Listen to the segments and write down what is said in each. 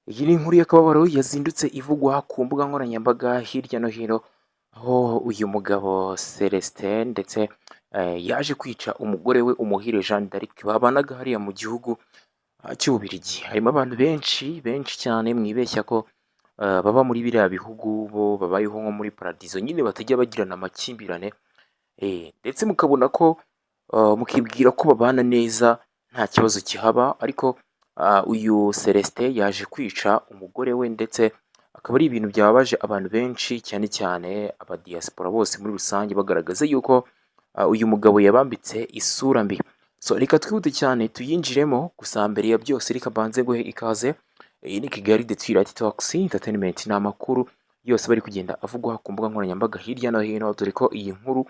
Iyi ni inkuru y'akababaro yazindutse ivugwa ku mbuga nkoranyambaga hirya no hino, aho uyu mugabo Celestin ndetse yaje kwica umugore we Umuhire Jeanne d'Arc babanaga hariya mu gihugu cy'Ububiligi. Harimo abantu benshi benshi cyane mwibeshya ko baba muri biriya bihugu bo babayeho nko muri paradizo nyine batajya bagirana amakimbirane, ndetse mukabona ko mukibwira ko babana neza nta kibazo kihaba, ariko uyu Celestin yaje kwica umugore we ndetse akaba ari ibintu byababaje abantu benshi cyane cyane abadiyasipora bose muri rusange, bagaragaza yuko uyu mugabo yabambitse isura mbi. So reka twihute cyane tuyinjiremo, gusa mbere ya byose reka mbanze guhe ikaze. Iyi ni Kigali The Twilight Talks Entertainment, ni amakuru yose bari kugenda avugwa ku mbuga nkoranyambaga hirya no hino, dore ko iyi nkuru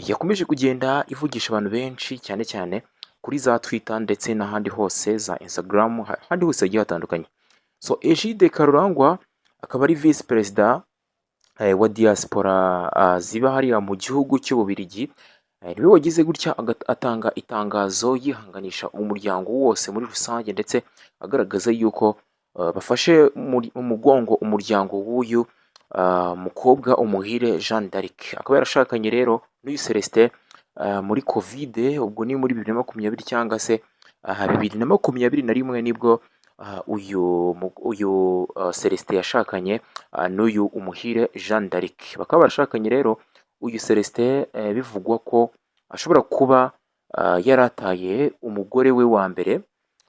yakomeje kugenda ivugisha abantu benshi cyane cyane kuri za Twitter ndetse n'ahandi hose, za Instagram, ahandi hose hagiye hatandukanye. So Egide Karurangwa akaba ari Visi Perezida wa diaspora ziba hariya mu gihugu cy'Ububiligi, niwe wagize gutya atanga itangazo yihanganisha umuryango wose muri rusange, ndetse agaragaza yuko bafashe umugongo umuryango w'uyu mukobwa Umuhire Jeanne d'Arc. Akaba yarashakanye rero n'uyu Celestin muri Covid, ubwo ni muri 2020 cyangwa se 2021 nibwo uyu Celestin yashakanye n'uyu Umuhire Jeanne d'Arc. Bakaba barashakanye rero, uyu Celestin bivugwa ko ashobora kuba yarataye umugore we wa mbere,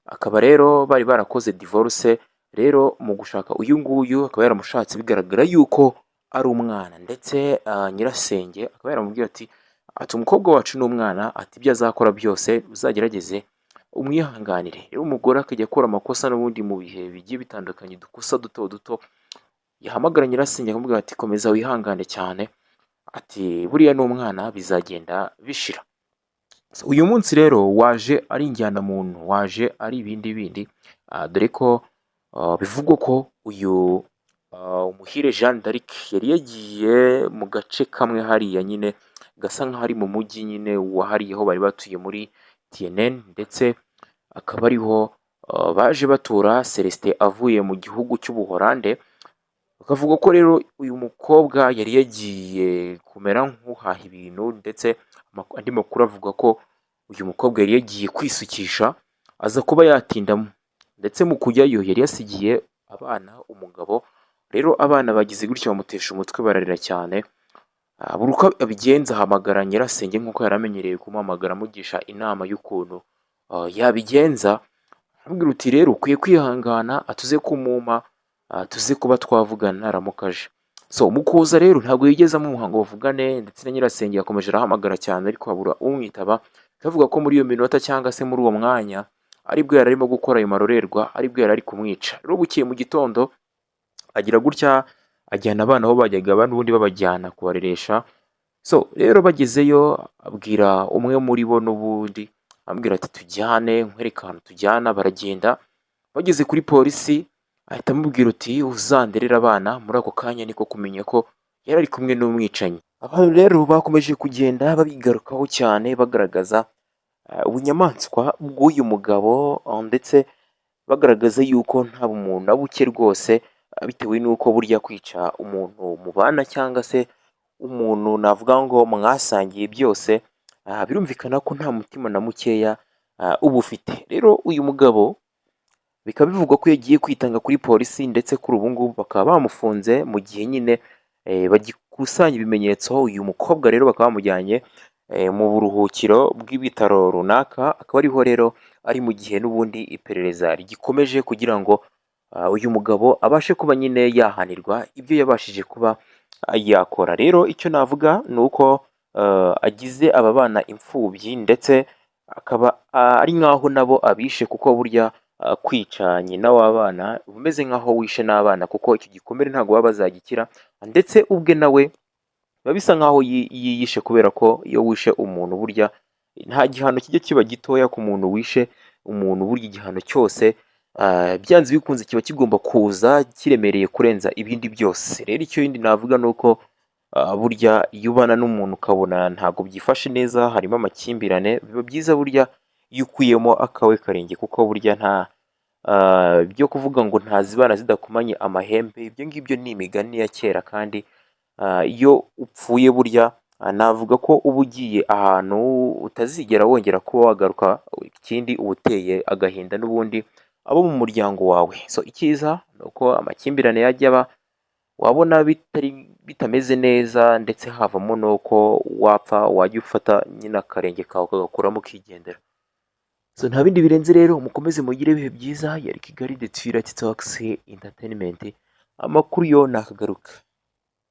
akaba rero bari barakoze divorce. Rero mu gushaka uyu nguyu akaba yaramushatse bigaragara yuko ari umwana, ndetse nyirasenge akaba yaramubwiye ati umukobwa wacu ni umwana, ati ibyo azakora byose uzagerageze umwihanganire. Rero umugore akajya akora amakosa n'ubundi mu bihe bigiye bitandukanye, dukosa duto duto, yahamagara nyirasenge akamubwira ati komeza wihangane cyane, ati buriya ni umwana bizagenda bishira. Uyu munsi rero waje ari injyanamuntu, waje ari ibindi bindi, dore ko bivugwa ko uyu Umuhire Jeanne d'Arc yari yagiye mu gace kamwe hariya nyine gasa nk'aho ari mu mujyi nyine wahariyeho bari batuye muri TNN, ndetse akaba ariho baje batura Celestin avuye mu gihugu cy'Ubuholande. Bakavuga ko rero uyu mukobwa yari yagiye kumera nk'uhaha ibintu, ndetse andi makuru avuga ko uyu mukobwa yari yagiye kwisukisha aza kuba yatindamo, ndetse mu kujyayo yari yasigiye abana umugabo. Rero abana bagize gutyo bamutesha umutwe, bararira cyane, buri uko abigenza ahamagara nyirasenge nk'uko yari amenyereye kumuhamagara amugisha inama y'ukuntu yabigenza. Amubwira uti rero ukwiye kwihangana, atuze kumuma, tuze kuba twavugana naramukaje. So mu kuza rero ntabwo yigeze amuha ngo bavugane, ndetse na nyirasenge yakomeje arahamagara cyane ariko habura umwitaba. Kavuga ko muri iyo minota cyangwa se muri uwo mwanya aribwo yari arimo gukora ayo marorerwa, aribwo yari ari kumwica. Rero bukeye mu gitondo agira gutya ajyana abana aho bajyaga n'ubundi babajyana kubareresha. So rero bagezeyo abwira umwe muri bo n'ubundi, ambwira ati tujyane nkwereka ahantu tujyana. Baragenda, bageze kuri polisi ahita amubwira uti uzanderera abana. Muri ako kanya niko kumenya ko yari ari kumwe n'umwicanyi. Abantu rero bakomeje kugenda babigarukaho cyane, bagaragaza ubunyamaswa bw'uyu mugabo, ndetse bagaragaza yuko nta bumuntu na buke rwose, bitewe n'uko burya kwica umuntu mubana cyangwa se umuntu navuga ngo mwasangiye byose, birumvikana ko nta mutima na mukeya uba ufite. Rero uyu mugabo bikaba bivugwa ko yagiye kwitanga kuri polisi, ndetse kuri ubu ngubu bakaba bamufunze mu gihe nyine bagikusanya ibimenyetso. Uyu mukobwa rero bakaba bamujyanye mu buruhukiro bw'ibitaro runaka, akaba ariho rero ari mu gihe n'ubundi iperereza rigikomeje kugira ngo uyu mugabo abashe kuba nyine yahanirwa ibyo yabashije kuba yakora. Rero icyo navuga ni uko agize aba bana imfubyi, ndetse akaba ari nk'aho nabo abishe, kuko burya kwica nyina w'abana umeze nk'aho wishe n'abana, kuko icyo gikomere ntabwo baba bazagikira, ndetse ubwe nawe biba bisa nk'aho yiyishe, kubera ko iyo wishe umuntu burya nta gihano kijya kiba gitoya ku muntu wishe umuntu. Burya igihano cyose byanze bikunze kiba kigomba kuza kiremereye kurenza ibindi byose. Rero icyo yindi navuga ni uko burya iyo ubana n'umuntu ukabona ntabwo byifashe neza, harimo amakimbirane, biba byiza burya iyo ukuyemo akawe karenge, kuko burya byo kuvuga ngo ntazibana zidakomanye amahembe, ibyo ngibyo ni imigani ya kera kandi iyo upfuye burya navuga ko uba ugiye ahantu utazigera wongera kuba wagaruka, ikindi uba uteye agahinda n'ubundi abo mu muryango wawe. So icyiza ni uko amakimbirane yajya aba, wabona bitameze neza ndetse havamo n'uko wapfa, wajya ufata nyine akarenge kawe ukagakuramo ukigendera. So nta bindi birenze rero, mukomeze mugire ibihe byiza. Yari Kigali The Twilight Talks Entertainment, amakuru yo nakagaruka.